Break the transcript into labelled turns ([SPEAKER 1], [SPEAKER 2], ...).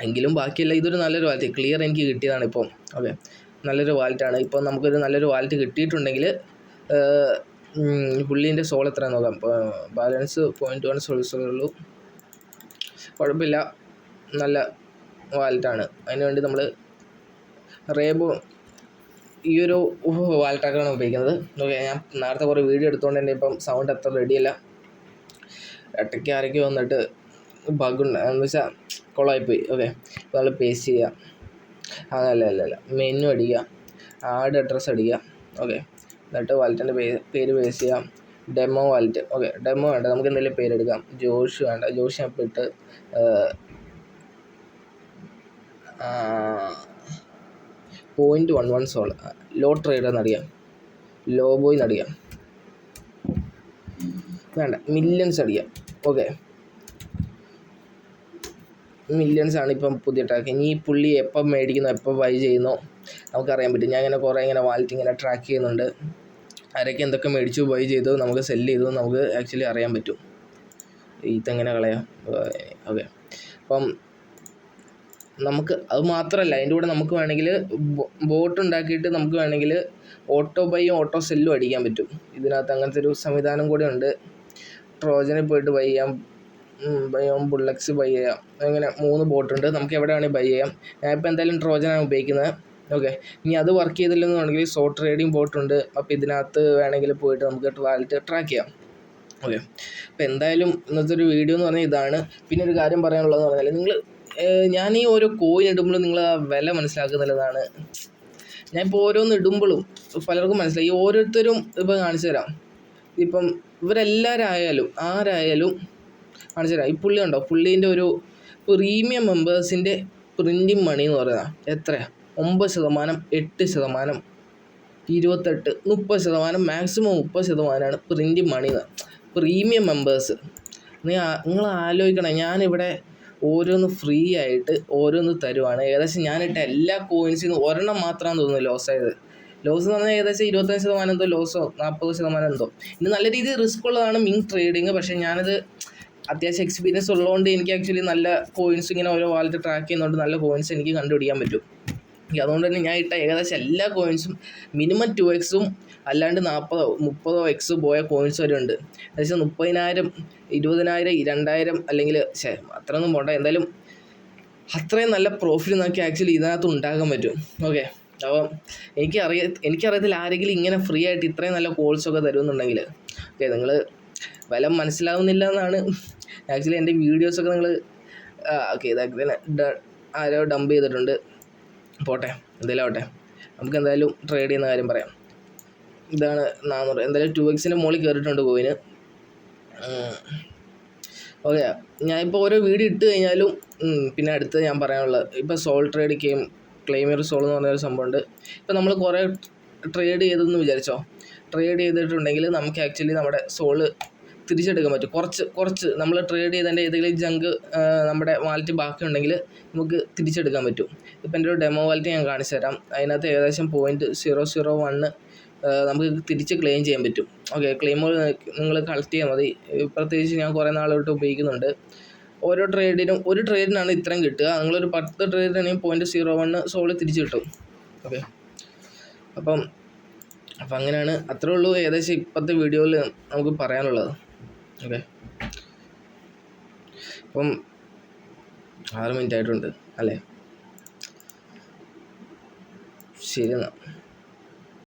[SPEAKER 1] എങ്കിലും ബാക്കിയല്ല ഇതൊരു നല്ലൊരു വാലറ്റ് ക്ലിയർ എനിക്ക് കിട്ടിയതാണ് ഇപ്പം. ഓക്കെ, നല്ലൊരു വാലറ്റാണ്. ഇപ്പം നമുക്കൊരു നല്ലൊരു വാലറ്റ് കിട്ടിയിട്ടുണ്ടെങ്കിൽ പുള്ളീൻ്റെ സോൾ എത്രയാണെന്ന് നോക്കാം. ബാലൻസ് 0.1 സോൾസുള്ളൂ, കുഴപ്പമില്ല, നല്ല വാലറ്റാണ്. അതിനുവേണ്ടി നമ്മൾ റേബോ ഈ ഒരു വാലറ്റാക്കാണ് ഉപയോഗിക്കുന്നത്. ഓക്കെ, ഞാൻ നേരത്തെ കുറേ വീഡിയോ എടുത്തുകൊണ്ട് തന്നെ ഇപ്പം സൗണ്ട് അത്ര റെഡിയല്ല. ഇടയ്ക്ക് ആരൊക്കെ വന്നിട്ട് ബഗ്ഗുണ്ട് എന്ന് വെച്ചാൽ കൊളമായിപ്പോയി. ഓക്കെ, ഇപ്പോൾ നമ്മൾ പേസ്റ്റ് ചെയ്യുക, അല്ല മെനു അടിക്കുക, ആഡ് അഡ്രസ്സ് അടിക്കുക. ഓക്കെ, എന്നിട്ട് വാലറ്റിൻ്റെ പേര് പേസ്റ്റ് ചെയ്യാം. Demo wallet. ഓക്കെ, ഡെമോ വേണ്ട, നമുക്ക് എന്തെങ്കിലും പേരെടുക്കാം. ജോഷ് വേണ്ട, ജോഷ് ഞാൻ ഇപ്പോൾ ഇട്ട് 0.11 സോൾ. ലോ ട്രേഡർ എന്നടിയാം, ലോ ബോയ് എന്നടിയാം, വേണ്ട മില്യൺസ് അടിക്കാം. ഓക്കെ, മില്യൺസാണ് ഇപ്പം പുതിയ ട്രാക്ക്. ഇനി പുള്ളി എപ്പം മേടിക്കുന്നോ എപ്പോൾ ബൈ ചെയ്യുന്നോ നമുക്കറിയാൻ പറ്റും. ഞാൻ കുറേ വാലറ്റ് ഇങ്ങനെ ട്രാക്ക് ചെയ്യുന്നുണ്ട്. ആരൊക്കെ എന്തൊക്കെ മേടിച്ചു ബൈ ചെയ്തു നമുക്ക് സെല്ല് ചെയ്തു നമുക്ക് ആക്ച്വലി അറിയാൻ പറ്റും. ഇതെങ്ങനെ കളയാം. ഓക്കെ, അപ്പം നമുക്ക് അത് മാത്രമല്ല, അതിൻ്റെ കൂടെ നമുക്ക് വേണമെങ്കിൽ ബോട്ട് ഉണ്ടാക്കിയിട്ട് നമുക്ക് വേണമെങ്കിൽ ഓട്ടോ ബൈയും ഓട്ടോ സെല്ലും അടിക്കാൻ പറ്റും. ഇതിനകത്ത് അങ്ങനത്തെ ഒരു സംവിധാനം കൂടെ ഉണ്ട്. ട്രോജനിൽ പോയിട്ട് ബൈ ചെയ്യാം, ബുള്ളക്സ് ബൈ ചെയ്യാം. അങ്ങനെ 3 ബോട്ടുണ്ട്, നമുക്ക് എവിടെ വേണമെങ്കിൽ ബൈ ചെയ്യാം. ഞാനിപ്പോൾ എന്തായാലും ട്രോജനാണ് ഉപയോഗിക്കുന്നത്. ഓക്കെ, ഇനി അത് വർക്ക് ചെയ്തില്ലെന്നുണ്ടെങ്കിൽ സോ ട്രേഡിംഗ് ബോട്ടുണ്ട്. അപ്പോൾ ഇതിനകത്ത് വേണമെങ്കിൽ പോയിട്ട് നമുക്ക് വാലറ്റ് ട്രാക്ക് ചെയ്യാം. ഓക്കെ, അപ്പോൾ എന്തായാലും ഇന്നത്തെ ഒരു വീഡിയോ എന്ന് പറഞ്ഞാൽ ഇതാണ്. പിന്നെ ഒരു കാര്യം പറയാനുള്ളതെന്ന് പറഞ്ഞാൽ ഞാൻ ഈ ഓരോ കോയിൻ ഇടുമ്പോഴും നിങ്ങൾ ആ വില മനസ്സിലാക്കുന്നില്ലെന്നാണ്. ഞാനിപ്പോൾ ഓരോന്ന് ഇടുമ്പോഴും പലർക്കും മനസ്സിലായി. ഈ ഓരോരുത്തരും ഇപ്പോൾ കാണിച്ചു തരാം. ഇപ്പം ഇവരെല്ലാവരായാലും ആരായാലും കാണിച്ചു തരാം. ഈ പുള്ളി ഉണ്ടോ, പുള്ളീൻ്റെ ഒരു പ്രീമിയം മെമ്പേഴ്സിൻ്റെ പ്രിൻറ്റിങ് മണി എന്ന് പറയുന്നത് എത്രയാണ്? 9%, 8%, 28%, 30%, മാക്സിമം 30%ആണ് പ്രിൻറ്റിങ് മണി. പ്രീമിയം മെമ്പേഴ്സ് നിങ്ങൾ ആലോചിക്കണം. ഞാനിവിടെ ഓരോന്ന് ഫ്രീ ആയിട്ട് ഓരോന്ന് തരുവാണ്. ഏകദേശം ഞാനിട്ട എല്ലാ കോയിൻസിൽ നിന്ന് ഒരെണ്ണം മാത്രമാണെന്ന് തോന്നുന്നു ലോസായത്. ലോസ് എന്ന് പറഞ്ഞാൽ ഏകദേശം 25% എന്തോ ലോസോ 40% എന്തോ. ഇത് നല്ല രീതിയിൽ റിസ്ക് ഉള്ളതാണ് മിങ് ട്രേഡിങ്. പക്ഷേ ഞാനത് അത്യാവശ്യം എക്സ്പീരിയൻസ് ഉള്ളതുകൊണ്ട് എനിക്ക് ആക്ച്വലി നല്ല കോയിൻസ് ഇങ്ങനെ ഓരോ വാലറ്റ് ട്രാക്ക് ചെയ്യുന്നതുകൊണ്ട് നല്ല കോയിൻസ് എനിക്ക് കണ്ടുപിടിക്കാൻ പറ്റും. അതുകൊണ്ട് തന്നെ ഞാൻ ഇട്ട ഏകദേശം എല്ലാ കോയിൻസും മിനിമം 2x അല്ലാണ്ട് 40-30x പോയ കോയിൻസ് വരെ ഉണ്ട്. ഏകദേശം 30,000, 20,000, 2,000 അല്ലെങ്കിൽ അത്രയൊന്നും പോണ്ട, എന്തായാലും അത്രയും നല്ല പ്രോഫിറ്റ് നമുക്ക് ആക്ച്വലി ഇതിനകത്ത് ഉണ്ടാക്കാൻ പറ്റും. ഓക്കെ, അപ്പോൾ എനിക്കറിയത്തില്ല ആരെങ്കിലും ഇങ്ങനെ ഫ്രീ ആയിട്ട് ഇത്രയും നല്ല കോൾസൊക്കെ തരുമെന്നുണ്ടെങ്കിൽ. ഓക്കെ, നിങ്ങൾ വില മനസ്സിലാവുന്നില്ല എന്നാണ് ആക്ച്വലി എൻ്റെ വീഡിയോസൊക്കെ നിങ്ങൾ ഓക്കെ ഇതാക്കി ആരോ ഡംപ് ചെയ്തിട്ടുണ്ട്. പോട്ടെ, എന്തായാലും ആവട്ടെ, നമുക്ക് എന്തായാലും ട്രേഡ് ചെയ്യുന്ന കാര്യം പറയാം. ഇതാണ് 400, എന്തായാലും 2x മുകളിൽ കയറിയിട്ടുണ്ട് കോയിന്. ഓക്കെ, ഞാനിപ്പോൾ ഓരോ വീഡിയോ ഇട്ട് കഴിഞ്ഞാലും പിന്നെ അടുത്ത് ഞാൻ പറയാനുള്ളത് ഇപ്പോൾ സോൾ ട്രേഡ് ക്ലെയിമർ സോൾ എന്ന് പറഞ്ഞൊരു സംഭവമുണ്ട്. ഇപ്പോൾ നമ്മൾ കുറേ ട്രേഡ് ചെയ്തെന്ന് വിചാരിച്ചോ, ട്രേഡ് ചെയ്തിട്ടുണ്ടെങ്കിൽ നമുക്ക് ആക്ച്വലി നമ്മുടെ സോള് തിരിച്ചെടുക്കാൻ പറ്റും. കുറച്ച് നമ്മൾ ട്രേഡ് ചെയ്തതിൻ്റെ ഏതെങ്കിലും ജങ്ക് നമ്മുടെ വാലറ്റ് ബാക്കിയുണ്ടെങ്കിൽ നമുക്ക് തിരിച്ചെടുക്കാൻ പറ്റും. ഇപ്പം എൻ്റെ ഒരു ഡെമോ വാലറ്റ് ഞാൻ കാണിച്ചു തരാം. അതിനകത്ത് ഏകദേശം 0.001 നമുക്ക് തിരിച്ച് ക്ലെയിം ചെയ്യാൻ പറ്റും. ഓക്കെ, ക്ലെയിമുകൾ നിങ്ങൾ കളക്ട് ചെയ്യാൽ മതി. പ്രത്യേകിച്ച് ഞാൻ കുറേ നാളായിട്ട് ഉപയോഗിക്കുന്നുണ്ട്. ഓരോ ഒരു ട്രേഡിനാണ് ഇത്രയും കിട്ടുക. നിങ്ങളൊരു 10 ട്രേഡിനാണെങ്കിൽ 0.01 സോള് തിരിച്ച് കിട്ടും. ഓക്കെ, അപ്പം അങ്ങനെയാണ്. അത്രേ ഉള്ളൂ ഏകദേശം ഇപ്പോഴത്തെ വീഡിയോയിൽ നമുക്ക് പറയാനുള്ളത്. ഓക്കെ, അപ്പം 6 മിനിറ്റ് ആയിട്ടുണ്ട് അല്ലേ? ശരി എന്നാൽ.